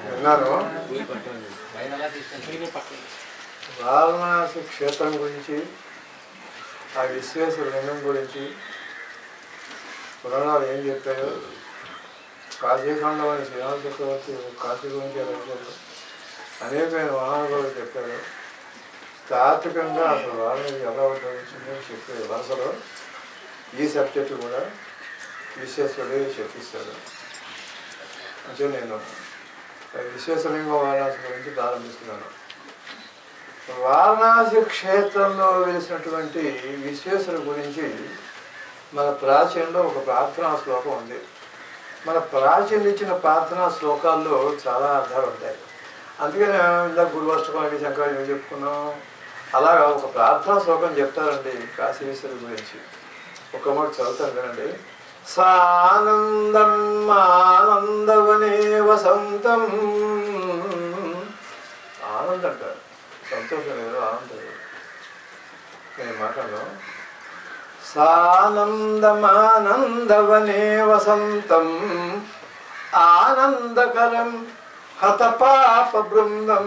విన్నాను. వారణాసి క్షేత్రం గురించి, ఆ విశ్వేశ్వర లింగం గురించి పురాణాలు ఏం చెప్పాయో, కాశీఖండం అని శ్రీరామ చక్రవర్తి కాశీ గురించి రాశారు, అనేకమైన మహానుభావులు చెప్పారు. తాత్వికంగా అసలు వారణాసి ఎలా ఉద్భవించిందో చెప్పే వరుసలో ఈ సబ్జెక్టు కూడా విశ్వేశ్వరుడే చెప్పిస్తాడు. అంటే నేను విశ్వేశ్వరలింగం వారణాసి గురించి ప్రారంభిస్తున్నాను. వారణాసి క్షేత్రంలో వెలిసినటువంటి విశ్వేశ్వరు గురించి మన ప్రాచీనంలో ఒక ప్రార్థనా శ్లోకం ఉంది. మన ప్రాచీన ఇచ్చిన ప్రార్థనా శ్లోకాల్లో చాలా అర్థాలు ఉంటాయి. అందుకనే ఇందాక గురువాష్టమానికి శంకరాచార్య చెప్పుకున్నాం. అలాగా ఒక ప్రార్థనా శ్లోకం చెప్తారండి కాశీ విశ్వేశ్వరు గురించి. ఒక మాట చదువుతాను వినండి. సానందం ఆనందవనే వసంతం. ఆనందం అంటారు, సంతోషం లేదు, ఆనందం లేదు. నేను మాట్లాడను. సానందమానందవనే వసంతం ఆనందకరం హతపాప బృందం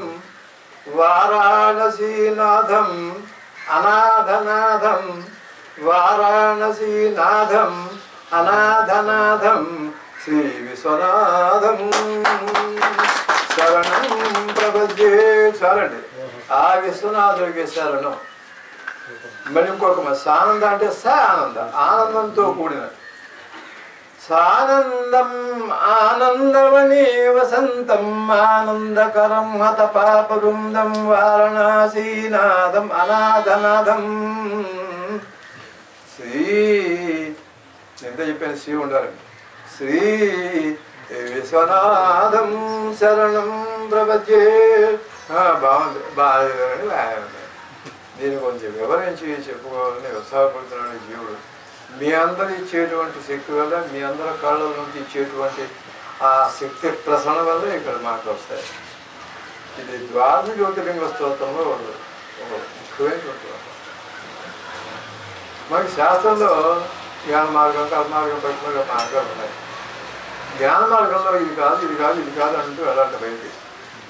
వారాణసీనాథం అనాథనాథం వారాణసీనాథం అనాథనాథం శ్రీ విశ్వనాథం శరణం ప్రపద్యే. చాలండి, ఆ విశ్వనాథుడికి శరణం. మరి ఇంకొక సానంద అంటే స ఆనంద, ఆనందంతో కూడిన. సానందం ఆనందవనే వసంతం ఆనందకరం హత పాప బృందం వారణాసీనాథం అనాథనాథం శ్రీ. ఎంత చెప్పాను, శ్రీ ఉండాలండి. శ్రీ విశ్వనాథం శరణం ప్రపద్యే. బాగుంది, బాగా. దీన్ని కొంచెం వివరించి చెప్పుకోవాలని ఉత్సాహపడుతున్నాడు జీవుడు. మీ అందరూ ఇచ్చేటువంటి శక్తి వల్ల, మీ అందరి కాళ్ళ నుంచి ఇచ్చేటువంటి ఆ శక్తి ప్రసరణ వల్ల ఇక్కడ మాటలు వస్తాయి. ఇది ద్వాదశ జ్యోతిర్లింగ స్తోత్రంలో ముఖ్యమైనటువంటి. మనకి శాస్త్రంలో జ్ఞాన మార్గం, కర్మార్గం, ప్రశ్నగా మార్గాలు ఉన్నాయి. జ్ఞాన మార్గంలో ఇది కాదు, ఇది కాదు, ఇది కాదు అంటూ వెళ్ళాలి బయటికి.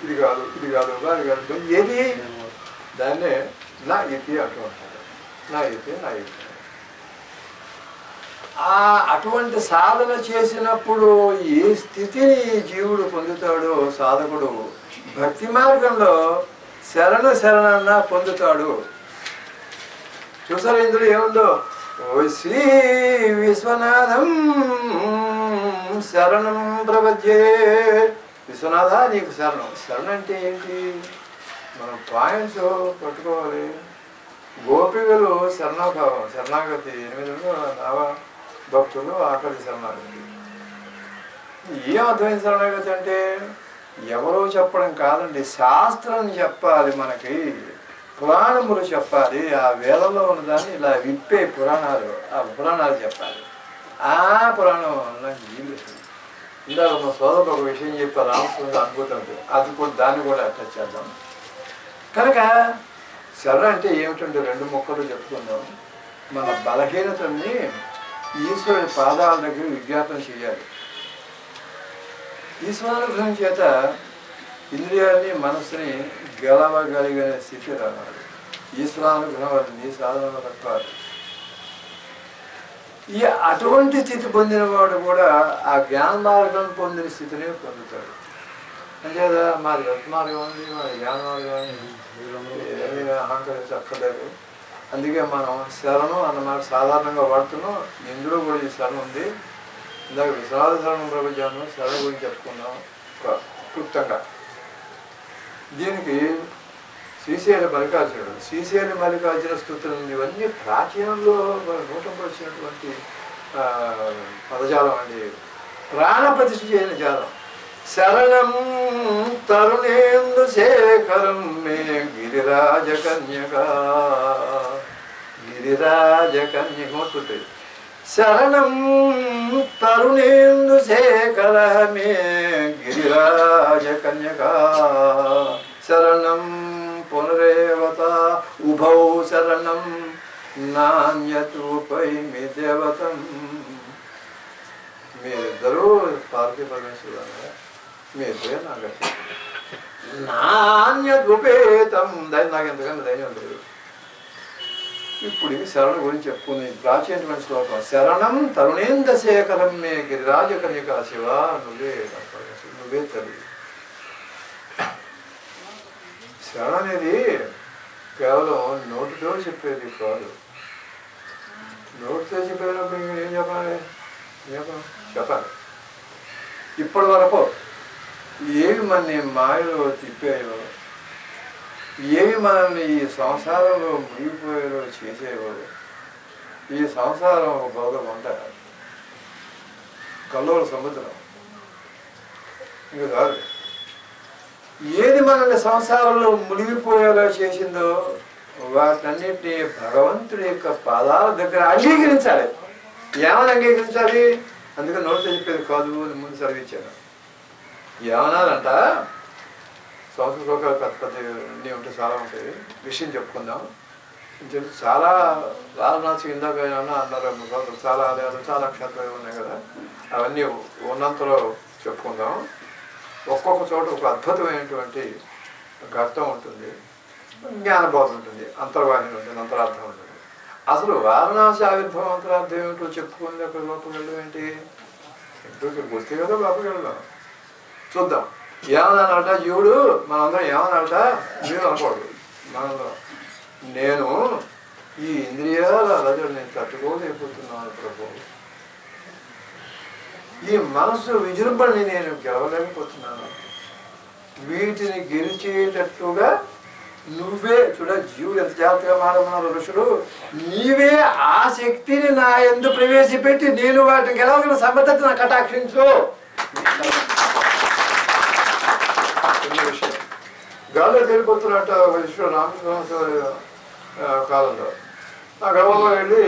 ఇది కాదు, ఇది కాదు, అది కాదు, ఏది దాన్నే నా ఇతి అంటూ ఉంటాడు. నా ఇతి, నా ఇతి. అటువంటి సాధన చేసినప్పుడు ఏ స్థితిని జీవుడు పొందుతాడో సాధకుడు భక్తి మార్గంలో శరణన్న పొందుతాడు. చూసారా ఇందులో ఏముందో? ఓ శ్రీ విశ్వనాథం శరణం ప్రపద్యే. విశ్వనాథ నీకు శరణం. శరణం అంటే ఏంటి? మనం పాయింట్స్ పట్టుకోవాలి. గోపికలు శరణాభావం, శరణాగతి 8 నవ భక్తులు ఆఖరి శరణాగతి. ఏం అర్థమైన శరణాగతి అంటే ఎవరో చెప్పడం కాదండి, శాస్త్రం చెప్పాలి, మనకి పురాణములు చెప్పాలి. ఆ వేదంలో ఉన్నదాన్ని ఇలా విప్పే పురాణాలు, ఆ పురాణాలు చెప్పాలి. ఆ పురాణం నాకు వీలు. ఇందాక మా సోదరుడు ఒక విషయం చెప్పారు, రామస్వామి అనుభూతం, అది కూడా దాన్ని కూడా అటాచ్ చేద్దాం. కనుక శరణ అంటే ఏమిటంటే 2 ముక్కలు చెప్పుకుందాం. మన బలహీనతని ఈశ్వరుడి పాదాల దగ్గర విజ్ఞాపన చేయాలి. ఈశ్వరానుగ్రహం చేత ఇంద్రియాన్ని, మనస్సుని గెలవగలిగిన స్థితి రావాలి. ఈశ్వరానుగ్రహం వల్ల నీ సాధన తక్కువాలి. ఈ అటువంటి స్థితి పొందిన వాడు కూడా ఆ జ్ఞాన మార్గం పొందిన స్థితిని పొందుతాడు. అంతేదా మాది రత్మార్గం ఉంది, మాది జ్ఞాన మార్గం ఏమీ అహంకరించక్కర్లేదు. అందుకే మనం శరణం అన్నమాట సాధారణంగా వాడుతున్నాం. ఇందులో కూడా ఈ శరణం ఉంది. ఇందాక విశ్వనాథ శరణం ప్రపంచాన్ని శరణ గురించి చెప్పుకున్నాం క్లుప్తంగా. దీనికి శ్రీశైల మల్లికార్జున స్తుతులు ఇవన్నీ ప్రాచీనంలో నూటంలో వచ్చినటువంటి పదజాలం అండి. ప్రాణప్రతిష్ఠ చేయని జాలం. శరణం తరుణేందు శేఖరం మే గిరిరాజ కన్యకుంటుంది. శరణం తరుణేందు శేఖర మే గిరిరాజ కన్యకా శరణం పునరేవత ఉభౌ శరణం నాణ్యతూపైమి దేవతం. మీరిద్దరూ పార్వతీ పరమేశ్వరుడు, మీరిద్దరే నాకు గతి. నాణ్యతూపేతం, నాకు ఎంతకన్నా ధైర్యం లేదు. ఇప్పుడు ఇది శరణ గురించి చెప్పుకుంది. ప్రాచీనమైన శ్లోకం. శరణం తరుణేంద్ర శేఖరం మే గిరిరాజ కన్యకా శివ, నువ్వే నువ్వే తల్లి. శరణ అనేది కేవలం నోటితో చెప్పేది కాదు. నోటితో చెప్పేటప్పుడు ఏం చెప్పాలి? చెప్పాలి. ఇప్పటి వరకు ఏవి మన మాయలో తిప్పాయో, ఏవి మనల్ని ఈ సంసారంలో మునిగిపోయేలో చేసేవో, ఈ సంసారం ఒక భోగం ఉంటారు, కల్లోల సముద్రం ఇంకా కాదు. ఏది మనల్ని సంసారంలో మునిగిపోయేలా చేసిందో వాటన్నిటినీ భగవంతుడి యొక్క పాదాల దగ్గర అంగీకరించాలి. ఏమని అంగీకరించాలి? అందుకని నోటితో చెప్పేది కాదు అని ముందు చదివించాను. ఏమనాలంట, సంస్కృత శ్లోకాలు పెద్ద పెద్ద అన్నీ ఉంటాయి, చాలా ఉంటాయి. విషయం చెప్పుకుందాం. చాలా వారణాసి ఇందాక అన్నారు, చాలా ఆలయాలు చాలా క్షేత్రాలు ఉన్నాయి కదా, అవన్నీ ఉన్నంతలో చెప్పుకుందాం. ఒక్కొక్క చోట ఒక అద్భుతమైనటువంటి ఘట్టం ఉంటుంది, జ్ఞానబోధం ఉంటుంది, అంతర్వాహిని ఉంటుంది, అంతరార్థం ఉంటుంది. అసలు వారణాసి ఆవిర్భావం అంతరార్థం ఏమిటో చెప్పుకుంది. అక్కడ లోపలికి వెళ్ళడం ఏంటి? ఇక్కడికి వస్తే కదా లోపలికి వెళ్దాం, చూద్దాం. ఏమన్నానట జీవుడు, మనందరం ఏమన్నాట? జీవుడు అనకూడదు మనందరం. నేను ఈ ఇంద్రియాల రజలు నేను తట్టుకోలేకపోతున్నాను ప్రభు, ఈ మనసు విజృంభణని నేను గెలవలేకపోతున్నాను, వీటిని గెలిచేటట్లుగా నువ్వే చూడ. జీవుడు ఎంత జాగ్రత్తగా మారమన్నారు ఋషులు. నీవే ఆ శక్తిని నా యందు ప్రవేశపెట్టి నేను వాటిని గెలవగల సమర్థత నాకు కటాక్షించు. విషయం గాల్లో తేలిపోతున్నట్ట విశ్వ రామకృష్ణ కాలంలో ఆ గర్వంలో వెళ్ళి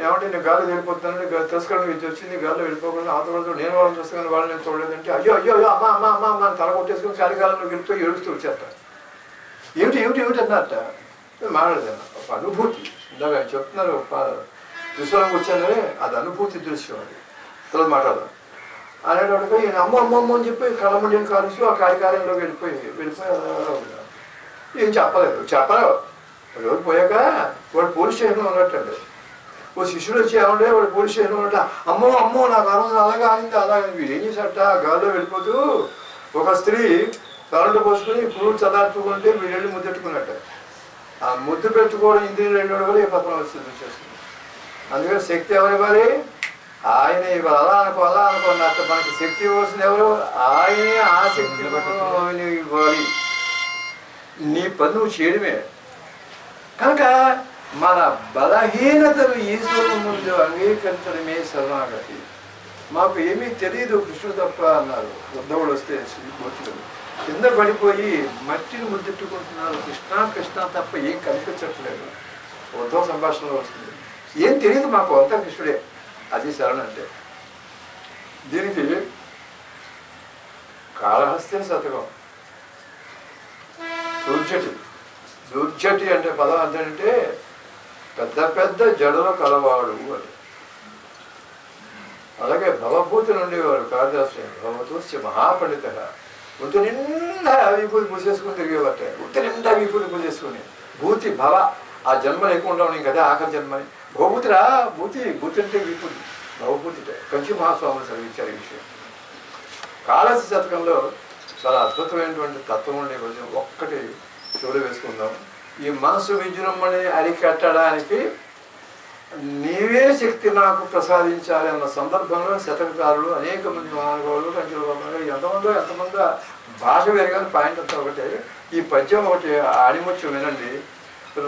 ఏమంటే నేను గాలి తేలిపోతున్నాను, తిరస్కరణ విద్య వచ్చింది, గాల్లో వెళ్ళిపోకుండా ఆ తర్వాత నేను వాళ్ళని చూస్తాను, వాళ్ళని నేను చూడలేదంటే అయ్యో అయ్యో అమ్మ అమ్మ అమ్మ అమ్మ అని తల కొట్టేసుకుని చలికాలంలో వెళ్ళిపోయి ఏడుస్తూ వచ్చేస్తాను. ఏమిటి ఏమిటి ఏమిటి అన్నట్ట మాట్లాడతాను. ఒక అనుభూతి ఇందాక ఆయన చెప్తున్నారు, దృశ్యానికి వచ్చానని అది అనుభూతి దృశ్యం. అది తర్వాత మాట్లాడదాం అనేటప్పుడు ఈయన అమ్మ అమ్మమ్మ అని చెప్పి కళ్ళమండిని కాలుస్తూ ఆ కార్యకార్యంలోకి వెళ్ళిపోయి ఏం చెప్పలేదు. రోజు పోయాక వాడు పోలీస్ స్టేషన్లో ఉన్నట్టండి. ఓ శిష్యుడు వచ్చి ఏమంటే వాడు పోలీస్ స్టేషన్లో ఉన్నట్ట, అమ్మో అమ్మో నాకు ఆనందం అలాగే ఆగింది అలాగే. వీడు ఏం చేశాట, గాల్లో వెళ్ళిపోతూ ఒక స్త్రీ కరెంటు పోసుకుని పురుగు చదార్చుకుంటే వీడు వెళ్ళి ముద్దెట్టుకున్నట్ట. ఆ ముద్దు పెట్టుకోవడం ఇంద్రియులు వెళ్ళడం కూడా ఈ పత్రం వచ్చేస్తుంది. అందుకని శక్తి ఎవరివ్వాలి? ఆయన ఇవాళ అలా అనుకున్నట్టు మనకి శక్తి ఇవ్వాల్సింది ఎవరు? ఆయనే. ఆ శక్తి ఇవ్వాలి. నీ పని నువ్వు చేయడమే. కనుక మన బలహీనతను ఈశ్వరుని ముందు అంగీకరించడమే శరణాగతి. మాకు ఏమీ తెలియదు కృష్ణుడు తప్ప అన్నారు ఉద్ధవుడు వస్తే. శ్రీమూర్తులు కింద పడిపోయి మట్టిని ముద్దెట్టుకుంటున్నారు. కృష్ణ కృష్ణ తప్ప ఏం కనిపించట్లేదు. ఉద్ధవ సంభాషణలో వస్తుంది. ఏం తెలియదు మాకు, అంతా కృష్ణుడే. అది శరణ అంటే. దీనికి కాళహస్తి శతకం, దుర్జటి అంటే పదం అంటే పెద్ద పెద్ద జడలు కలవాడు అని. అలాగే భవభూతి ఉండేవాడు కాళిదాసు. భవభూతి మహాపండిత. ఉత్తి నిండా విభూతి పూసేసుకుని తిరిగేవాట. ఉత్తి నిండా విభూతి పూసేసుకుని. భూతి భవ, ఆ జన్మ లేకుండా ఉన్నాయి కదా, ఆఖరి జన్మని. భవభూతిరా, భూతి అంటే విభూతి, భవభూతి. కంచి మహాస్వాములు చదివించారు ఈ విషయం. కాళహస్తి శతకంలో చాలా అద్భుతమైనటువంటి తత్వం ఉండే కొంచెం ఒక్కటి చెవులు వేసుకుందాం. ఈ మనసు విజృంభణని అరికట్టడానికి నీవే శక్తి నాకు ప్రసాదించాలి అన్న సందర్భంలో శతకకారులు అనేక మంది మహానుభావులు కంచెలు ఎంతమంది భాష వేరుగానే పాయింట్ అంతా ఒకటే. ఈ పద్యం ఒకటి ఆడిముత్యం వినండి.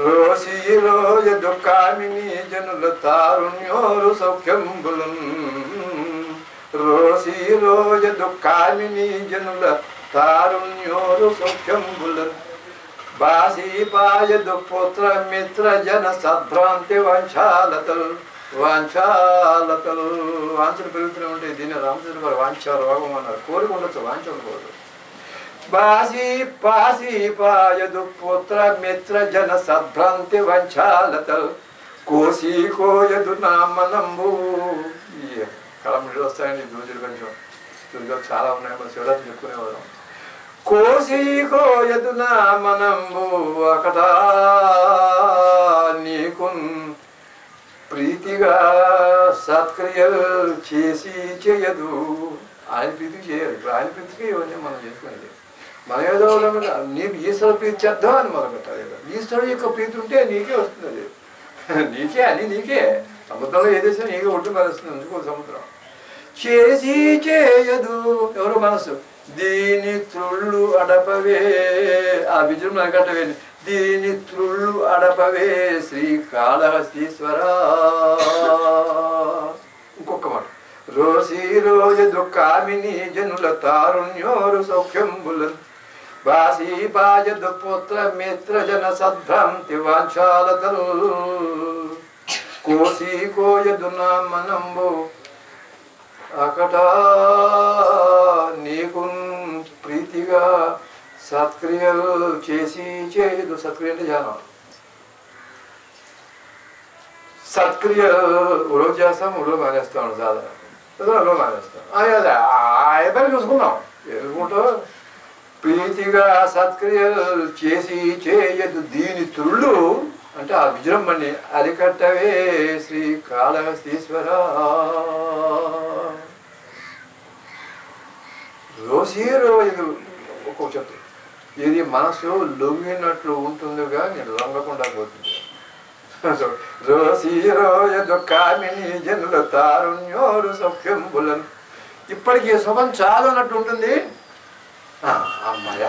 రోసి రోజ దుఃఖామిని జనుల తారుణ్యోరు సౌఖ్యంబులన్. రోసి రోజ దుఃఖామిని జనుల తారుణ్యోరు సౌఖ్యంబులన్. బాసీపాయ దుపుత్ర మిత్ర జన సద్భ్రాంతి వాంఛాలతలు. వాంఛలు పెరుగుతూనే ఉంటాయి. దీన్ని రామచంద్ర గారు వాంఛ రోగం అన్నారు. కోరిక ఉండొచ్చు, వాంఛ ఉండకూడదు. బాసీపాయ దుపుత్ర మిత్ర జన సద్భ్రాంతి వాంఛాలతలు. కోసి కోయదు నా మనంబు. ఈ కళం నీళ్ళు వస్తాయండి దూజులు కొంచెం దూజులు చాలా ఉన్నాయి, మన శివరాత్రి చెప్పుకునేవాళ్ళం. కోసి కోయదు నా మనంబు అకట నీకు ప్రీతిగా సత్క్రియలు చేసి చేయదు. ఆయన ప్రీతికి చేయదు. ఇప్పుడు ఆయన ప్రీతికి ఇవన్నీ మనం చేసుకునేది. మనం ఏదో నీకు ఈశ్వర ప్రీతి చేద్దాం అని మొదలు పెట్టాలి. ఈశ్వరుడు యొక్క ప్రీతి ఉంటే నీకే వస్తుంది. నీకే అని నీకే సముద్రంలో ఏదేసినా నీకే ఒట్టు కలుస్తుంది. అందుకో సముద్రం చేసి చేయదు ఎవరు మనసు. దీని త్రుళ్ళు అడపవే ఆ విజయం నగటవే. దీని త్రుళ్ళు అడపవే శ్రీకాళహస్తీశ్వర. ఇంకొక మాట. రోసి రోజు కామిని జనుల తారుణ్యోరు సౌఖ్యంబుల బాసి బాజదు పుత్ర మిత్ర జన సద్భ్రాంతి వాంఛాలతలు. కోసి కోయదు నా మనంబు అకట నీకు ప్రీతిగా సత్క్రియలు చేసి చేయదు. సత్క్రియ అంటే ధ్యానం. సత్క్రియలు రోజు చేస్తాం, ఊళ్ళో మానేస్తాం. సాధారణ మానేస్తాం. అదే చూసుకున్నాం ఎదుర్కొంటూ ప్రీతిగా సత్క్రియలు చేసి చేయదు. దీని తుళ్ళు అంటే ఆ విజృంభణి అరికట్టవే శ్రీకాళహస్తీశ్వర. రోజు ఒక్కొక్క చెప్తాను. ఇది మనసు లొంగినట్లు ఉంటుందిగా నేను లొంగకుండా పోతుంది. రోసి రోజు కామిని జనుల తారుణ్యోరు సౌఖ్యంబులను. ఇప్పటికీ శుభం చాలా అన్నట్టు ఉంటుంది అమ్మాయ,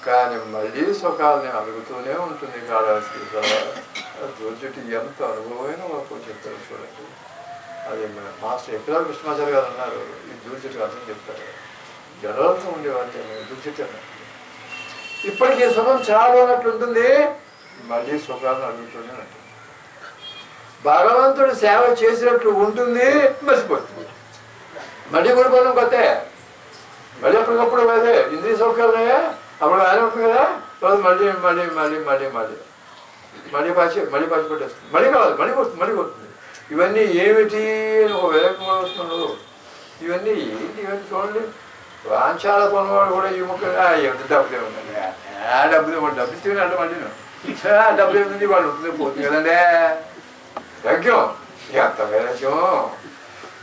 కానీ మళ్ళీ సుఖాలని అడుగుతూనే ఉంటుంది. కాళహస్తీశ్వర రోజుటి ఎంత అనుభవమైన మాకు చెప్తారు చూడండి. అది మాస్టర్ ఎక్కడ కృష్ణాచార్య గారు అన్నారు, ఈ దూర్చుటి అర్థం చెప్తారు. జనంతో ఉండేవాళ్ళు దూర్చుటి అన్నారు. ఇప్పటికీ సుఖం చాలా అన్నట్టు ఉంటుంది, మళ్ళీ సుఖాలను అడుగుతూనే ఉంటుంది. భగవంతుడు సేవ చేసినట్లు ఉంటుంది, మర్చిపోతుంది. మళ్ళీ కొనుక్కోవడం కొత్త, మళ్ళీ ఎప్పటికప్పుడు అదే ఇంద్రియ సౌఖ్యాలున్నాయా అప్పుడు ఆయన ఉంటుంది కదా. తర్వాత మళ్ళీ మళ్ళీ మళ్ళీ మళ్ళీ మళ్ళీ మళ్ళీ పాచి పెట్టేస్తుంది. మళ్ళీ కావాలి, మళ్ళీ కొడుతుంది. ఇవన్నీ ఏమిటి ఒక వేగంగా వస్తున్నాడు. ఇవన్నీ ఏంటి ఇవన్నీ చూడండి. వాంఛాల కొన్నవాడు కూడా ఈ ముక్క ఏమిటి డబ్బులు ఏముందండి, డబ్బులు ఇస్తే అంటే మళ్ళీ డబ్బులు ఏముంది వాళ్ళు ఉంటుంది పోతుంది కదండి. వైరాగ్యం ఎంత వైరాగ్యం.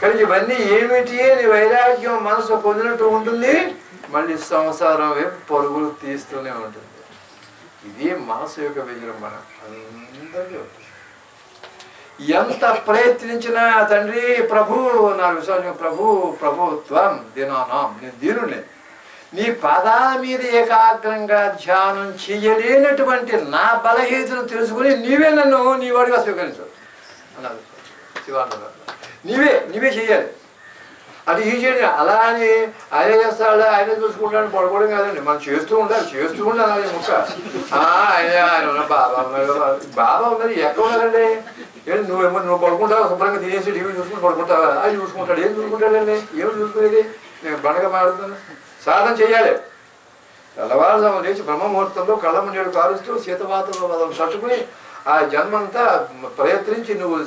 కానీ ఇవన్నీ ఏమిటి అని వైరాగ్యం మనసు పొందినట్టు ఉంటుంది, మళ్ళీ సంసారం వైపు పరుగులు తీస్తూనే ఉంటుంది. ఇది మనసు యొక్క విజృంభణ అందరికీ ఉంటుంది. ఎంత ప్రయత్నించినా తండ్రి ప్రభు నా విశ్వాసం ప్రభుత్వం దీనానాం, నేను దీనులే, నీ పదాల మీద ఏకాగ్రంగా ధ్యానం చెయ్యలేనటువంటి నా బలహీనతను తెలుసుకుని నీవే నన్ను నీ వాడిగా స్వీకరించు అన్నారు శివానంద. నీవే చెయ్యాలి. అది ఈ చేయండి. అలా అని ఆయన చేస్తాడు, ఆయన చూసుకుంటాడు పడుకోవడం కాదండి. మనం చేస్తూ ఉండాలి ముక్క. ఆయన బాబా ఉన్నది ఎక్కడ ఉన్నారండి. ఏంటి నువ్వు పడుకుంటావు, శుభ్రంగా తినేసి టీవీ చూసుకుని పడుకుంటావా? ఆయన చూసుకుంటాడు. ఏం చూసుకుంటాడండి? ఏమి చూసుకునేది? నేను బండగా మాడుతున్నాను. సాధన చేయాలి. తెల్లవారుజాము లేచి బ్రహ్మముహూర్తంలో కళ్ళ నీళ్ళు కారుస్తూ శీతవాతం తట్టుకుని ఆ జన్మంతా ప్రయత్నించి నువ్వు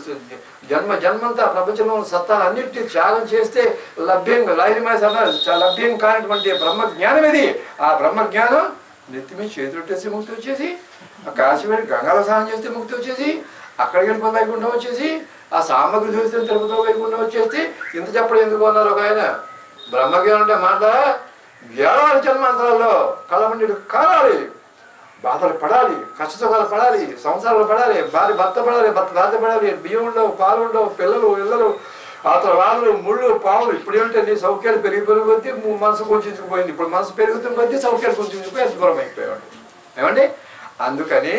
జన్మంతా ప్రపంచంలో సత్తాలు అన్నింటినీ త్యాగం చేస్తే లభ్యం కానిటువంటి బ్రహ్మజ్ఞానం ఇది. ఆ బ్రహ్మజ్ఞానం నెత్తిమీ చేతులెట్టేసి ముక్తి వచ్చేసి, ఆ కాశీవాడి గంగాలో స్నానం చేస్తే ముక్తి వచ్చేసి, అక్కడికి వెళ్ళిపోతే వైకుంఠం వచ్చేసి, ఆ సామగ్రి చూస్తే తిరుపతిలో వైకుంఠం వచ్చేసి. ఇంత చెప్పడం ఎందుకు అన్నారు ఒక ఆయన. బ్రహ్మజ్ఞానం అంటే మాట వేలాది జన్మాంతరాల్లో కళ్ళమండి కాలాలి, బాధలు పడాలి, కష్టసుఖాలు పడాలి, సంసారాలు పడాలి, భర్త పడాలి, భార్య పడాలి, బియ్యం ఉండవు, పాలు ఉండవు, పిల్లలు ఇళ్ళలు, ఆ తర్వాత రాళ్ళు ముళ్ళు పాములు. ఇప్పుడు ఏమిటంటే నీ సౌఖ్యాలు పెరిగిపోయిన కొద్దీ మనసు కొంచెంపోయింది. ఇప్పుడు మనసు పెరుగుతున్న కొద్దీ సౌఖ్యాలు కొంచెంపోయి ఎంత దూరం అయిపోయాడు. ఏమండి? అందుకని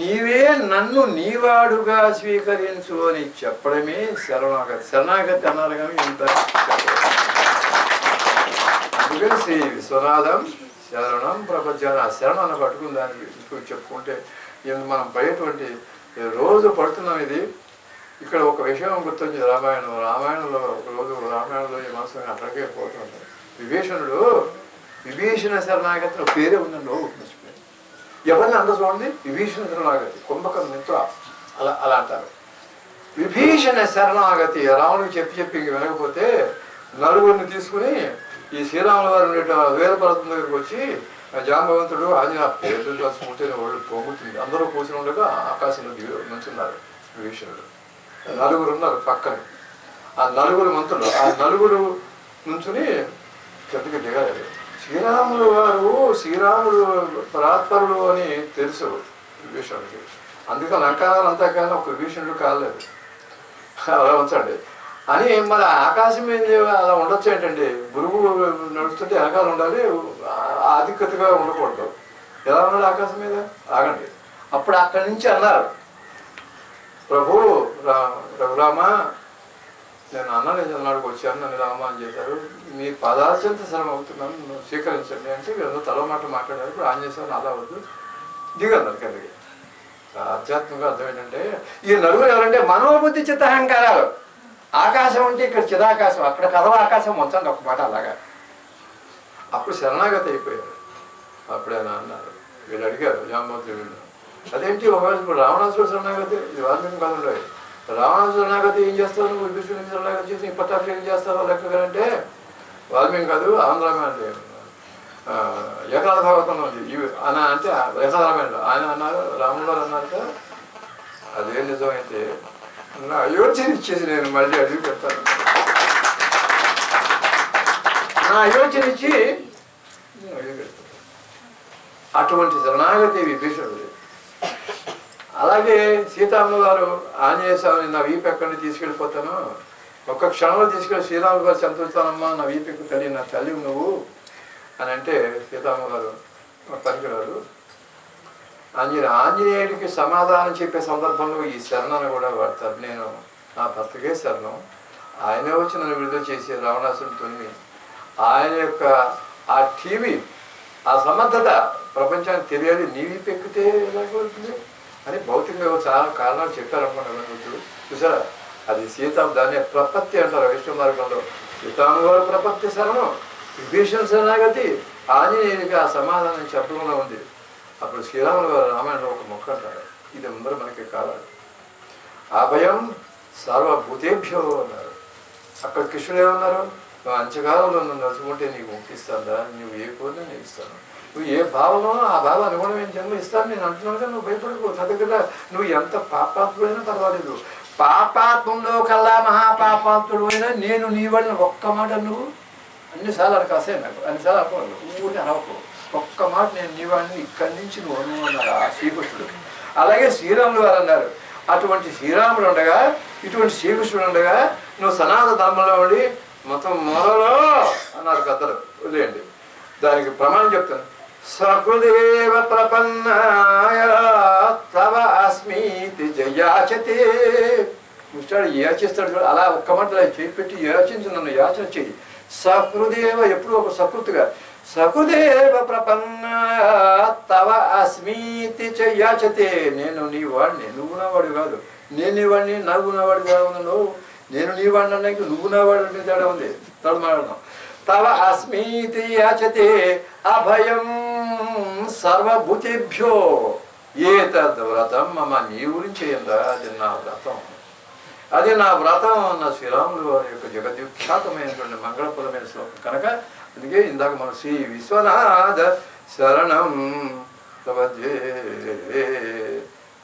నీవే నన్ను నీవాడుగా స్వీకరించు అని చెప్పడమే శరణాగతి అన్నారు. కానీ ఇంత అందుకని శ్రీ విశ్వనాథం శరణం ప్రపంచాన్ని ఆ శరణాన్ని పట్టుకుని దాన్ని చెప్పుకుంటే మనం పడేటువంటి రోజు పడుతున్నాం. ఇది ఇక్కడ ఒక విషయం గుర్తొచ్చింది. రామాయణంలో ఒకరోజు రామాయణంలో ఈ మనసు అక్కడికే పోతుంటారు. విభీషణ శరణాగతి పేరే ఉందండి. మర్చిపోయింది. ఎవరిని అందరూ చూడండి. విభీషణ శరణాగతి కుంభకర్ణ మిత్ర అలా అలా అంటారు. విభీషణ శరణాగతి రాముడికి చెప్పి ఇంక వినకపోతే నలుగురిని తీసుకుని ఈ శ్రీరాముల వారు వేల పర్వతం దగ్గరికి వచ్చి జాంబవంతుడు ఆంజనేయ పేర్లు తలుచుకుంటే వాళ్ళు పొంగుతుంది. అందరూ కూర్చుని ఉండగా ఆకాశంలో నుంచున్నారు విభీషణుడు. నలుగురు ఉన్నారు పక్కన. ఆ నలుగురు మంత్రులు ఆ నలుగురు నుంచుని కిందకి దిగారు. శ్రీరాముడు పరాత్పరుడు అని తెలుసు విభీషణుడికి. అందుకని లంకాలు అంతా కానీ ఒక విభీషణుడు కాలేదు. అలా ఉంచండి అని మరి ఆకాశం మీద అలా ఉండొచ్చు ఏంటండి? గురువు నడుస్తుంటే వెనకాల ఉండాలి, ఆధిక్యతగా ఉండకూడదు. ఎలా ఉన్నాడు ఆకాశం మీద? ఆగండి. అప్పుడు అక్కడి నుంచి అన్నారు, ప్రభు రఘురామ నేను అన్ననాడికి వచ్చాను, నన్ను రామ అని చేశారు, మీ పదార్థంత సరం అవుతున్నాను స్వీకరించండి అంటే వీళ్ళందరూ తల మాట మాట్లాడారు. ఇప్పుడు ఆంజనేయ అలా వద్దు దిగన్నారు కిందకి. ఆధ్యాత్మికంగా అర్థం ఏంటంటే ఈ నలుగురు ఎవరంటే మనోబుద్ధి చిత్తహంకారాలు. ఆకాశం అంటే ఇక్కడ చిదాకాశం, అక్కడ కథల ఆకాశం ఉంచండి ఒక మాట అలాగా. అప్పుడు శరణాగతి అయిపోయారు. అప్పుడేనా అన్నారు. వీళ్ళు అడిగారు జాంబవంతుడు, వీళ్ళు అదేంటి ఒకవేళ ఇప్పుడు రావణాసురుడు శరణాగతి, ఇది వాల్మీకి కథ ఉండేది. రావణాసురుడు శరణాగతి ఏం చేస్తారు, నువ్వు విభీషణుడికి శరణాగతి చేసి పట్టాభిషేకం ఏం చేస్తారో లెక్కగా అంటే వాల్మీకి కాదు ఆంధ్రమే ఏకనాథ భాగవతంలో ఉంది ఇవి అని అంటే యథారామాయణంలో ఆయన అన్నారు, రాములు గారు అన్నారు, అదే నిజమైతే నా అయోధ్యని ఇచ్చేసి నేను మళ్ళీ అడిగి పెడతాను, నా అయోధ్యని ఇచ్చి నేను అడిగి పెడతాను. అటువంటి శరణాగతి విభీషణుడు. అలాగే సీతమ్మ గారు ఆంజనేయ స్వామిని నా వీపు ఎక్కడిని తీసుకెళ్ళిపోతాను, ఒక్క క్షణంలో తీసుకెళ్ళి శ్రీరాములు గారు చంపుతానమ్మా, నా వీపు తల్లి, నా తల్లి నువ్వు అని అంటే సీతమ్మ గారు పనికిరాడు. ఆంజనేయుడికి సమాధానం చెప్పే సందర్భంలో ఈ శరణను కూడా వాడతారు. నేను నా భర్తకే శరణం, ఆయనే వచ్చి నన్ను విడుదల చేసి రావణాసురుని తొలిమి, ఆయన యొక్క ఆ టీవీ ఆ సమర్థత ప్రపంచానికి తెలియాలి, నీవి పెక్కితే ఎలాగవుతుంది అని భౌతికంగా చాలా కారణాలు చెప్పారనుకున్నాను. చూసారా, అది సీత దాన్ని ప్రపత్తి అంటారు వైష్ణవ మార్గంలో. సీతామ్మ గారు ప్రపత్తి శరణం, విభీషణ శరణాగతి, ఆంజనేయుడికి ఆ సమాధానం చెప్పడంలో ఉంది. అప్పుడు శ్రీరాములు గారు రామాయణంలో ఒక మొక్క అంటారు, ఇది అందరూ మనకి కావాలి. అభయం సర్వభూతేభ్యో అన్నారు. అక్కడ కృష్ణుడు ఏమన్నారు, నువ్వు అంచకాలంలో నన్ను నడుచుకుంటే నీకు ముక్తిస్తాదా, నువ్వు ఏ కోరినా నేను ఇస్తాను, నువ్వు ఏ భావంలో ఆ భావం అనుగుణమైన జన్మ ఇస్తాను నేను అంటున్నాను, నువ్వు భయపడకు. నా దగ్గర నువ్వు ఎంత పాపాత్ముడైనా పర్వాలేదు, పాపాత్మంలో కల్లా మహాపాపాత్ముడు అయినా నేను నీ వాడిని ఒక్క మాట నువ్వు అన్నిసార్లు అనకాసే నాకు అన్నిసార్లు అనుకోవాలి, ఊరిని అనవకు, ఒక్క మాట నేను నీ వాడిని ఇక్కడి నుంచి నువ్వు అను అన్నారు ఆ శ్రీకృష్ణుడు. అలాగే శ్రీరాములు వారు అన్నారు, అటువంటి శ్రీరాముడు ఉండగా ఇటువంటి శ్రీకృష్ణుడు ఉండగా నువ్వు సనాతన ధర్మంలో ఉండి మొత్తం మొరలో అన్నారు కథలు వదిలేయండి. దానికి ప్రమాణం చెప్తాను. సకృదేవ ప్రపన్నాయ తవ అస్మీతి జయాచతే. చూస్తాడు యాచిస్తాడు చూడు, అలా ఒక్క మాట చేపెట్టి యాచించు, నన్ను యాచన చెయ్యి. సకృదేవ ఎప్పుడు ఒక సకృతిగా, సకృదేవ ప్రపన్నాయ తవ అస్మీతి యాచతే. నేను నీ వాడిని, నువ్వు నా వాడు కాదు, నేను నీ వాడిని నువ్వు నా వాడు కాదు, నేను నీ వాడిని అన్నాక నువ్వు నా వాడు అంటే తేడా ఉంది. తడమాడదాం. తవ అస్మీతి యాచతే అభయం సర్వభూతేభ్యో ఏతద్ వ్రతం మమ. నీ గురించి ఏందా, అది నా వ్రతం, అది నా వ్రతం అన్న శ్రీరాములు వారి యొక్క జగద్విఖ్యాతమైనటువంటి మంగళప్రదమైన శ్లోకం కనుక అందుకే ఇందాక మనం శ్రీ విశ్వనాథ శరణం ప్రపద్యే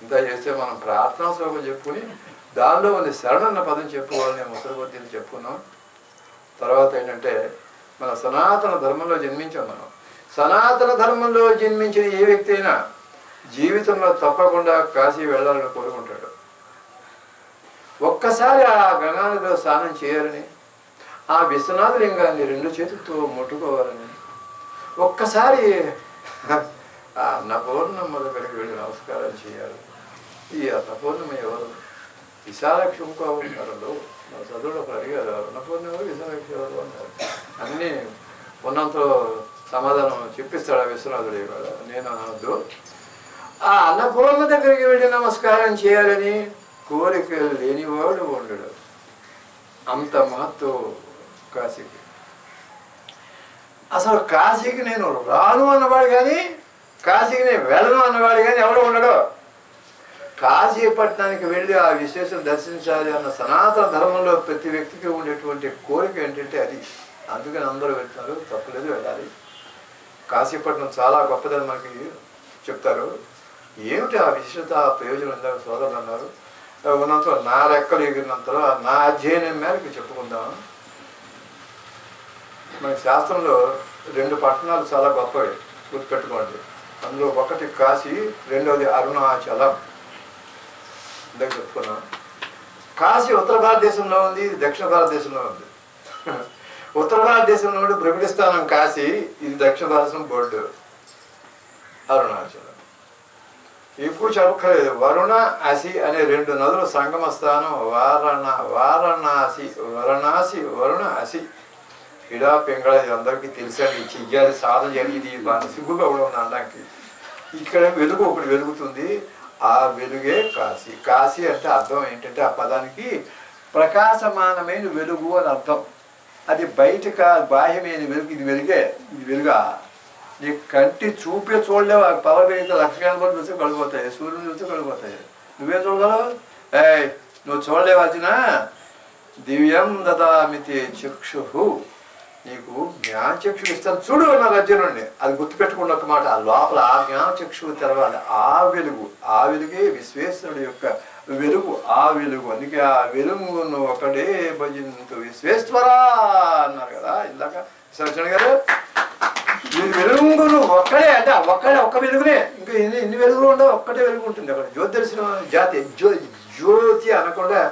ఇంత చేస్తే మనం ప్రార్థనా శ్లోకం చెప్పుకుని దానిలో ఉంది శరణన్న పదం చెప్పుకోవాలని ముసలి కొద్దిని చెప్పుకున్నాం. తర్వాత ఏంటంటే మన సనాతన ధర్మంలో జన్మించాం. మనం సనాతన ధర్మంలో జన్మించిన ఏ వ్యక్తి అయినా జీవితంలో తప్పకుండా కాశీ వెళ్ళాలని కోరుకుంటాడు. ఒక్కసారి ఆ గంగానదిలో స్నానం చేయాలని, ఆ విశ్వనాథ లింగాన్ని 2 చేతులతో ముట్టుకోవాలని, ఒక్కసారి ఆ అన్నపూర్ణమ్మ దగ్గరికి వెళ్ళి నమస్కారం చేయాలి. ఈ అన్నపూర్ణమ్మ ఎవరు? విశాలాక్షి ఇంకోలో మా చదువులో అడిగారు, అన్నపూర్ణమ్మ విశాలాక్షి ఎవరు అన్నారు. అన్నీ ఉన్నంతలో సమాధానం చెప్పిస్తాడు ఆ విశ్వనాథుడు. ఇవాళ నేను అనొద్దు. ఆ అన్నపూర్ణ దగ్గరికి వెళ్ళి నమస్కారం చేయాలని కోరిక లేనివాడు ఉండడు. అంత మహత్వం కాశీకి. అసలు కాశీకి నేను రాను అన్నవాడు కానీ, కాశీకి నేను వెళ్ళను అన్నవాడు కానీ ఎవడో ఉండడు. కాశీపట్నానికి వెళ్ళి ఆ విశేషం దర్శించాలి అన్న సనాతన ధర్మంలో ప్రతి వ్యక్తికి ఉండేటువంటి కోరిక ఏంటంటే అది. అందుకని అందరూ వెళ్తున్నారు, తప్పులేదు, వెళ్ళాలి. కాశీపట్నం చాలా గొప్పదని మనకి చెప్తారు. ఏమిటి ఆ విశిష్టత, ఆ ప్రయోజనం ఇందాక సోదరులు అన్నారు. ఉన్నంతలో నా లెక్కలు ఎగిరినంతలో నా అధ్యయనం మేరకు చెప్పుకుందాం. మన శాస్త్రంలో 2 పట్టణాలు చాలా గొప్పవి, గుర్తుపెట్టుకోండి. అందులో ఒకటి కాశీ, రెండవది అరుణాచలం. ఇందాక చెప్పుకున్నాం. కాశీ ఉత్తర భారతదేశంలో ఉంది, ఇది దక్షిణ భారతదేశంలో ఉంది. ఉత్తర భారతదేశంలో ఉండి బ్రహ్మస్థానం కాశీ, ఇది దక్షిణ భారతదేశం బోర్డు అరుణాచలం. ఇప్పుడు చెప్పలేదు. వరుణ అసి అనే 2 నదులు సంగమ స్థానం వారణాసి, వరుణ అసి. ఇడా పింగళ అందరికీ తెలిసండి, చెయ్యాలి, సాధన చేయాలి. ఇది బాగా సిగ్గుగా కూడా ఉంది అనడానికి. ఇక్కడ వెలుగు ఒకటి వెలుగుతుంది, ఆ వెలుగే కాశీ. కాశీ అంటే అర్థం ఏంటంటే ఆ పదానికి ప్రకాశమానమైన వెలుగు అని అర్థం. అది బయట బాహ్యమైన వెలుగు, ఇది వెలుగే. ఇది వెలుగా నీ కంటి చూపే చూడలేవు. పవర్ పెరిగితే 1,00,000 గంటలు చూస్తే కడిపోతాయి, సూర్యుని చూస్తే కడిపోతాయి. నువ్వేం చూడగలవు? నువ్వు చూడలేవాల్సిన దివ్యం దదామితే చక్షు, నీకు జ్ఞానచక్షు ఇస్తాను చూడు అన్నారు అర్జునుడిని. అది గుర్తుపెట్టుకున్న ఒక మాట, ఆ లోపల ఆ జ్ఞానచక్షువు తెరవాలి. ఆ వెలుగే విశ్వేశ్వరుడు యొక్క వెలుగు, ఆ వెలుగు. అందుకే ఆ వెలుగును ఒకడే భజింతు విశ్వేశ్వరా అన్నారు కదా ఇందాక సరచన గారు. ఈ వెలుగును ఒక్కడే అంటే ఒక్క వెలుగునే, ఇంకా ఇన్ని వెలుగులు ఉండవు, ఒక్కటే వెలుగు ఉంటుంది అక్కడ. జ్యోతి దర్శనం జాతి జ్యోతి అనకుండా.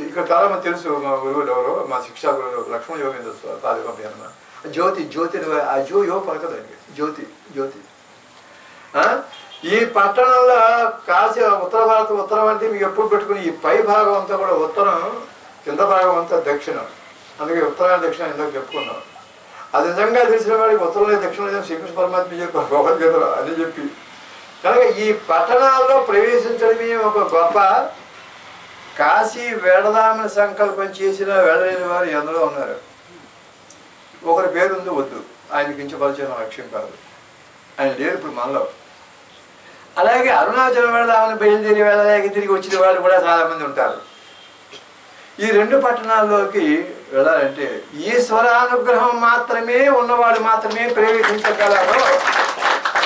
ఇక్కడ చాలా మంది తెలుసు, మా గురువులు ఎవరో, మా శిక్షా గురువులు లక్ష్మణ యోగేంద్ర పాదకంపి అన్న జ్యోతి యో పలకదండి, జ్యోతి. ఈ పట్టణంలో కాశీ ఉత్తరం అంటే మీకు ఎప్పుడు పెట్టుకుని ఈ పై భాగం అంతా కూడా ఉత్తరం, కింద భాగం అంతా దక్షిణం. అందుకే ఉత్తరాయణ దక్షిణం ఎందుకు చెప్పుకున్నాం. అది నిజంగా తెలిసిన వాడికి ఉత్తరంలో దక్షిణ శ్రీకృష్ణ పరమాత్మ చెప్పారు భగవద్గీతలో అని చెప్పి. కనుక ఈ పట్టణాల్లో ప్రవేశించడమే ఒక గొప్ప. కాశీ వెళదామని సంకల్పం చేసిన వెళ్ళలేని వారు ఎందరో ఉన్నారు. ఒకరి పేరు ఉంది, వద్దు, ఆయన కించపరిచిన లక్ష్యం కాదు, ఆయన లేరు ఇప్పుడు మనలో. అలాగే అరుణాచలం వెళదామని బయలుదేరి వెళ్ళలేక తిరిగి వచ్చిన వాళ్ళు కూడా చాలామంది ఉంటారు. ఈ 2 పట్టణాల్లోకి వెళ్ళాలంటే ఈశ్వరానుగ్రహం మాత్రమే ఉన్నవాడు మాత్రమే ప్రవేశించగలరు.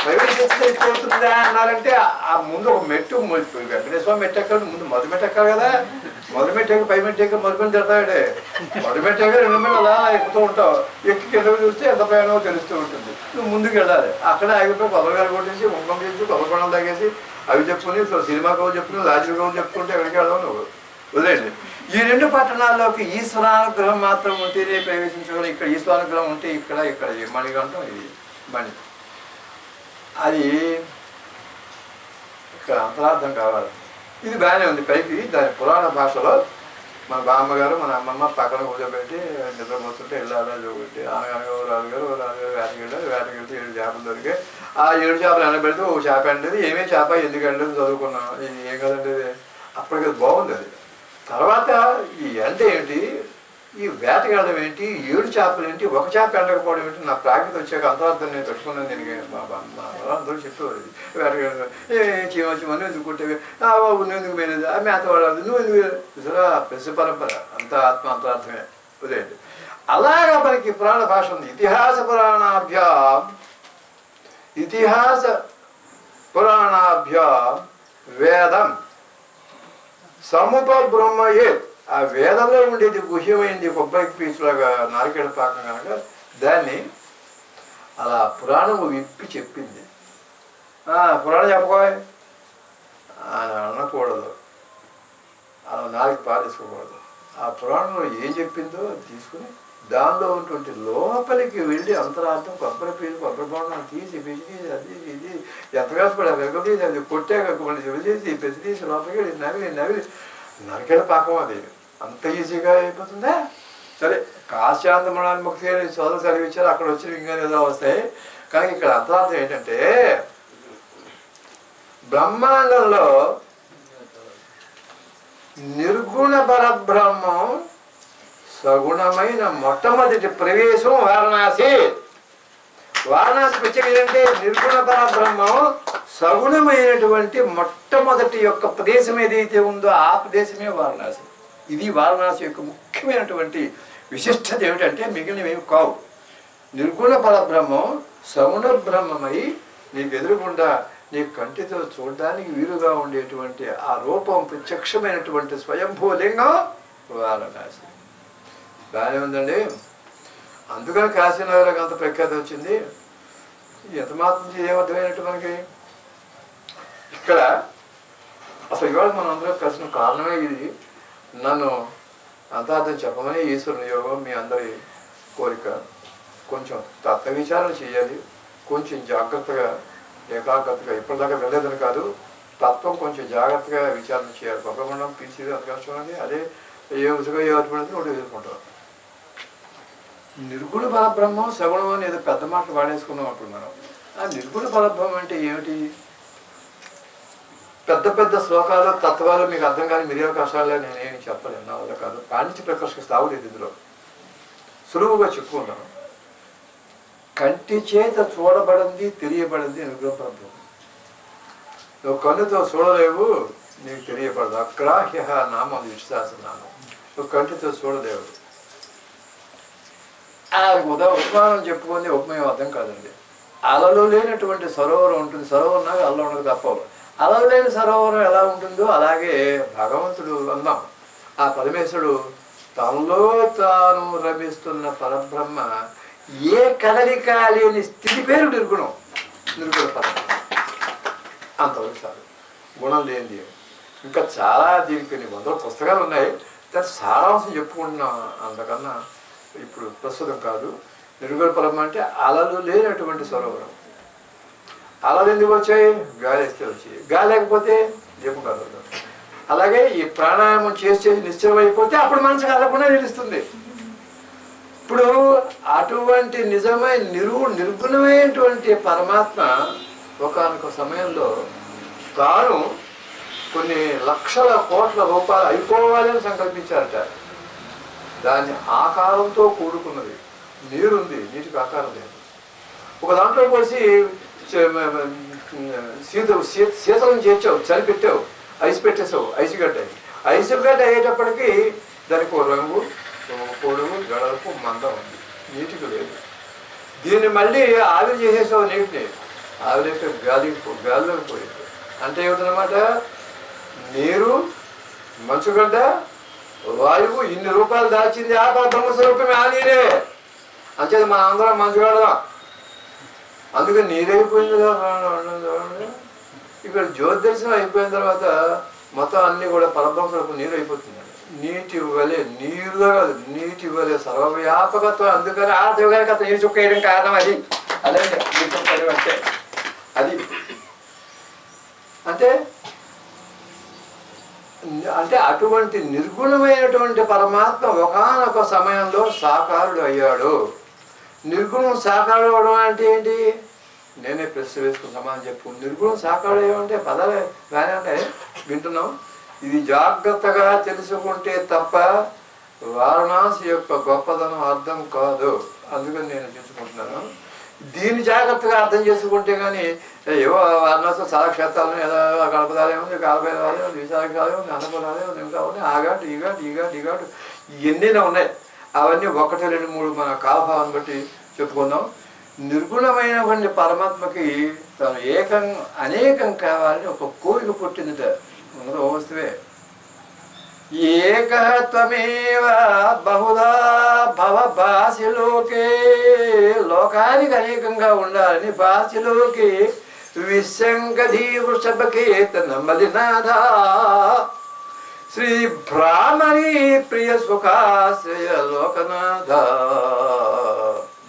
ప్రవేశించకపోతుందా అన్నారంటే ఆ ముందు ఒక మెట్టు, వెంకటేశ్వర మెట్టు ఎక్కాలి, ముందు మొదటి మెట్టు ఎక్కాలి కదా. మొదటి మెట్టు ఎక్కి పై మెట్టు ఎక్కి మరుపుని తిడతాడే. మొదటి మెట్టు ఎక్క 2 మెట్లు అలా ఎక్కుతూ ఉంటావు. ఎక్కి కిందకు చూస్తే ఎంత ప్రయాణమో తెలుస్తూ ఉంటుంది. నువ్వు ముందుకు వెళ్ళాలి. అక్కడ ఆగిపోయి కొబ్బరికాయలు కొట్టేసి, కుంకుమ చేసి, కొబ్బరి పండుగలు తాగేసి అవి చెప్పుకుని సినిమా కవులు చెప్పుకుని లాజిక్ కవులు చెప్పుకుంటే ఎక్కడికి వెళ్దాం నువ్వు వదిలేండి. ఈ 2 పట్టణాల్లోకి ఈశ్వరానుగ్రహం మాత్రం ఉంటేనే ప్రవేశించగలం. ఇక్కడ ఈశ్వరానుగ్రహం ఉంటే ఇక్కడ మణిగంఠం, ఇది మణి. అది ఇక్కడ అంతరార్థం కావాలి. ఇది బాగానే ఉంది పైకి. దాని పురాణ భాషలో మన బామ్మగారు మన అమ్మమ్మ పక్కన కూర్చోబెట్టి నిద్రపోతుంటే వెళ్ళాలా చూపెట్టి అనగనగా రాజుగారు వేటకి వెళ్తే 7 చేపలు దొరికాయి. ఆ 7 చేపలు ఎండబెడితే ఒక చేప ఎండేది. ఏమేమి చేప ఎందుకు ఎండేది చదువుకున్నాం. ఇది ఏం కదండి, అప్పటికి బాగుంది. అది తర్వాత ఈ అంటే ఏంటి, ఈ వేటగాడడం ఏంటి, 7 చేపలు ఏంటి, ఒక చేప ఎండకపోవడం ఏంటి, నా ప్రాక్టీస్ వచ్చాక అంతరార్థం నేను పెట్టుకున్నాను. దీనికి అందరూ చెప్పేవాడు. వేటగాడు చీమచ్చి మనం ఎందుకుంటే నువ్వు ఎందుకు మేనేది, ఆ మేత వాడాలి, నువ్వు ఎందుకు ప్రశ్న పరంపర అంతా ఆత్మ అంతరార్థమే ఉదయండి. అలాగా మనకి పురాణ భాష ఉంది. ఇతిహాస పురాణాభ్యాం వేదం సముపబ్రహ్మయే. ఆ వేదంలో ఉండేది గుహ్యమైంది కొబ్బరి పీచులాగా నారికేళ పాకం కనుక దాన్ని అలా పురాణం విప్పి చెప్పింది. పురాణం చెప్పుకోవాలి అనకూడదు, అలా నాలుగు పారేసుకోకూడదు. ఆ పురాణంలో ఏం చెప్పిందో తీసుకుని దానిలో ఉన్నటువంటి లోపలికి వెళ్ళి అంతరార్థం కొబ్బరి పీచు కొబ్బరి బొండాన్ని తీసి పెట్టి అది ఇది ఎంత కష్టపడి వెగదీసి అది కొట్టాక మళ్ళీ వదిలేసి పెద్ద తీసి లోపలికి వెళ్ళి నవిలి నరికేళ పాకం. అది అంత ఈజీగా అయిపోతుందా? సరే, కాశ్యాంతమణాన్ని ముక్తి సోదరు చదివించారు, అక్కడ వచ్చిన ఇంకా ఏదో వస్తాయి. కానీ ఇక్కడ అంతరార్థం ఏంటంటే బ్రహ్మాండంలో నిర్గుణ పరబ్రహ్మం సగుణమైన మొట్టమొదటి ప్రవేశం వారణాసి. వారణాసి ప్రత్యేకత ఏంటంటే నిర్గుణ పరబ్రహ్మం సగుణమైనటువంటి మొట్టమొదటి యొక్క ప్రదేశం ఏదైతే ఉందో ఆ ప్రదేశమే వారణాసి. ఇది వారణాసి యొక్క ముఖ్యమైనటువంటి విశిష్టత ఏమిటంటే మిగిలినవేమి కావు. నిర్గుణ పరబ్రహ్మం సగుణ బ్రహ్మమై నీకు ఎదురుగుండా నీ కంటితో చూడడానికి వీలుగా ఉండేటువంటి ఆ రూపం ప్రత్యక్షమైనటువంటి స్వయంభూలింగం వారణాసి. బాగానే ఉందండి. అందుకని కాశీనగర్కి అంత ప్రఖ్యాతి వచ్చింది. ఎంత మాత్రం ఏమర్థమైనట్టు మనకి ఇక్కడ అసలు ఇవాళ మనం అందరం కలిసిన కారణమే ఇది. నన్ను అంతార్థం చెప్పమని ఈశ్వరుని యోగం మీ అందరి కోరిక. కొంచెం తత్వ విచారణ చేయాలి, కొంచెం జాగ్రత్తగా ఏకాగ్రతగా. ఇప్పటిదాకా వెళ్ళలేదని కాదు, తత్వం కొంచెం జాగ్రత్తగా విచారణ చేయాలి. కొబ్బరిమండం పీల్చేది అంత కష్టం. అదే ఏ ఉసుగా ఏర్పడింది ఒకటి ఎదుర్కొంటాం. నిర్గుణ పరబ్రహ్మం సగుణం అని ఏదో పెద్ద మాటలు వాడేసుకున్నాం అంటున్నాను. ఆ నిర్గుణ పరబ్రహ్మం అంటే ఏమిటి? పెద్ద పెద్ద శ్లోకాలు తత్వాలు మీకు అర్థం కానీ మీరే కష్టాలే నేనేమి చెప్పలేను, నా వల్ల కాదు. పాండిత్య ప్రకర్షకు స్థావులేదు ఇందులో. సులువుగా చెప్పుకుంటాను. కంటి చేత చూడబడింది తెలియబడింది నిర్గుణ పరబ్రహ్మం. నువ్వు కన్నుతో చూడలేవు, నీకు తెలియబడదు. అగ్రాహ్య నామం విశ్వాస నామం. నువ్వు కంటితో చూడలేవు. ఉపమానం చెప్పుకుంది ఉపమయం అర్థం కాదండి. అలలు లేనటువంటి సరోవరం ఉంటుంది, సరోవరం నాకు అల్ల ఉండదు తప్ప. అలలు లేని సరోవరం ఎలా ఉంటుందో అలాగే భగవంతుడు అన్నాం. ఆ పరమేశ్వరుడు తనలో తాను రమిస్తున్న పరబ్రహ్మ ఏ కదలిక లేని స్థితి పేరు నిర్గుణం. నిర్గుణ పరబ్రహ్మ అంతవరకు చాలు. గుణం లేనిది. ఇంకా చాలా దీనికి కొన్ని వందల పుస్తకాలు ఉన్నాయి. దాని సారాంశం చెప్పుకుంటున్నాం, అంతకన్నా ఇప్పుడు ప్రస్తుతం కాదు. నిర్గుణ పరబ్రహ్మ అంటే అలలు లేనటువంటి సరోవరం. అలలు ఎందుకు వచ్చాయి? గాలి వేస్తే వచ్చాయి. గాలి లేకపోతే దీపం కాదు. అలాగే ఈ ప్రాణాయామం చేసి నిశ్చయం అయిపోతే అప్పుడు మనసు కలగకుండా నిలుస్తుంది. ఇప్పుడు అటువంటి నిర్గుణమైనటువంటి పరమాత్మ ఒకానొక సమయంలో తాను కొన్ని లక్షల కోట్ల రూపాయలు అయిపోవాలని సంకల్పించారట. దాన్ని ఆకారంతో కూడుకున్నది. నీరుంది, నీటికి ఆకారం లేదు. ఒక దాంట్లో పోసి శీతలం చేర్చావు, చలి పెట్టావు, ఐస్ పెట్టేసావు, ఐసుగడ్డ. ఐసుగడ్డ అయ్యేటప్పటికీ దానికి ఒక రంగు, పొడుగు, గడలకు మందం ఉంది, నీటికి లేదు. దీన్ని మళ్ళీ ఆవిరి చేసేసావు నీటిని. ఆవిరి గాలిలోకి పోయింది. అంటే ఏమిటన్నమాట? నీరు, మంచుగడ్డ, వాయువు ఇన్ని రూపాయలు దాచింది ఆ బ్రహ్మస్వరూపమే. ఆ నీరే. అంచేది మన అందరం మంచుగడ్డ. అందుకని నీరైపోయింది కదా. ఇక్కడ జ్యోతిదర్శనం అయిపోయిన తర్వాత మొత్తం అన్నీ కూడా పరబ్రహ్మస్వరూపం నీరు అయిపోతుంది. నీటి వలె, నీరుగా కాదు, నీటి వలె సర్వవ్యాపకత్వం. అందుకని ఆ దేవగారికి అతను నీరు చుక్క వేయడం కారణం అది. అదే అంటే అది అంటే అటువంటి నిర్గుణమైనటువంటి పరమాత్మ ఒకానొక సమయంలో సాకారుడు అయ్యాడు. నిర్గుణం సాకారుడు అవడం అంటే ఏంటి? నేనే ప్రశ్న వేసుకుంటామని చెప్పు. నిర్గుణం సాకారుడు ఏమంటే పదాలే బాగానే ఉంటాయి, వింటున్నాం. ఇది జాగ్రత్తగా తెలుసుకుంటే తప్ప వారణాసి యొక్క గొప్పదనం అర్థం కాదు. అందుకని నేను తెలుసుకుంటున్నాను. దీన్ని జాగ్రత్తగా అర్థం చేసుకుంటే కానీ ఏవో వారణాసి చాలా క్షేత్రాలు ఏదో గడపదాలేముంది, కాలపేదాలేముంది, విశాఖాలేముంది, అన్నపూర్ణాలేముంది, ఇంకా ఉన్నాయి. ఆ ఘాటు ఈ ఘాటు ఈ ఘాటు ఈ ఘాటు ఎన్నైనా ఉన్నాయి. అవన్నీ 1, 2, 3 మన కాలభావాన్ని బట్టి చెప్పుకుందాం. నిర్గుణమైనటువంటి పరమాత్మకి తను అనేకం కావాలని ఒక కోరిక పుట్టిందిట. ముందు వస్తువే ఏకత్వమేవ బహుదా భవ భాసిలోకే. లోకానికి అనేకంగా ఉండాలని భాసిలోకి విశంకధీ వృషభకేతన మలినాథ శ్రీ భ్రామణి ప్రియ సుఖాశ్రయ లోకనాథ.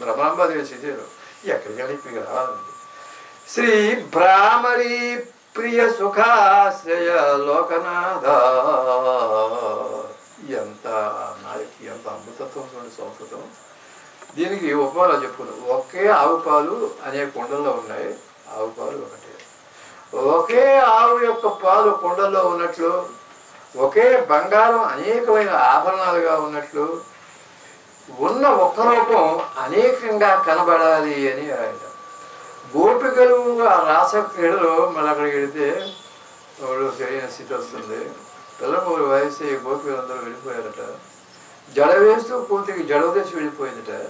బ్రహ్మాంబదేవి శిశులు ఎక్కడికి వెళ్ళి రావాలండి. శ్రీ భ్రామరి ప్రియ సుఖాశ్రయ లోకనాథ. ఎంత నాయకి, ఎంత అమృతత్వం చూడండి సంస్కృతం. దీనికి ఉపమానాలు చెప్పుకుందాం. ఒకే ఆవు పాలు అనేక కుండల్లో ఉన్నాయి, ఆవు పాలు ఒకటే. ఒకే ఆవు యొక్క పాలు కుండల్లో ఉన్నట్లు, ఒకే బంగారం అనేకమైన ఆభరణాలుగా ఉన్నట్లు, ఉన్న ఒక్క రూపం అనేకంగా కనబడాలి అని ఆయన. గోపికలు ఆ రాసక్రీడలో మళ్ళీ అక్కడికి వెళితే వాళ్ళు తెలియని స్థితి వస్తుంది. పిల్లమూరు వయసు గోపికలందరూ వెళ్ళిపోయారట. జడ వేస్తూ కూతురికి జడ తెచ్చి వెళ్ళిపోయిందట.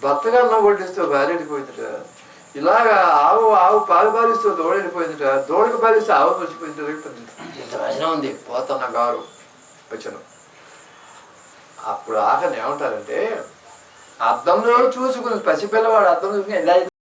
భర్తగా అన్నం వడ్డిస్తూ భార్య వెళ్ళిపోయిందట. ఇలాగా ఆవు పాలు పాలిస్తూ దూడ వెళ్ళిపోయిందట. దూడకు పాలిస్తూ ఆవు మర్చిపోయింది. ఇంత వచనం ఉంది పోతన్న గారు వచనం. అప్పుడు ఆఖరిని ఏమంటారంటే, అద్దంలో చూసుకుని పసిపిల్లవాడు అద్దం చూసుకుని ఎలా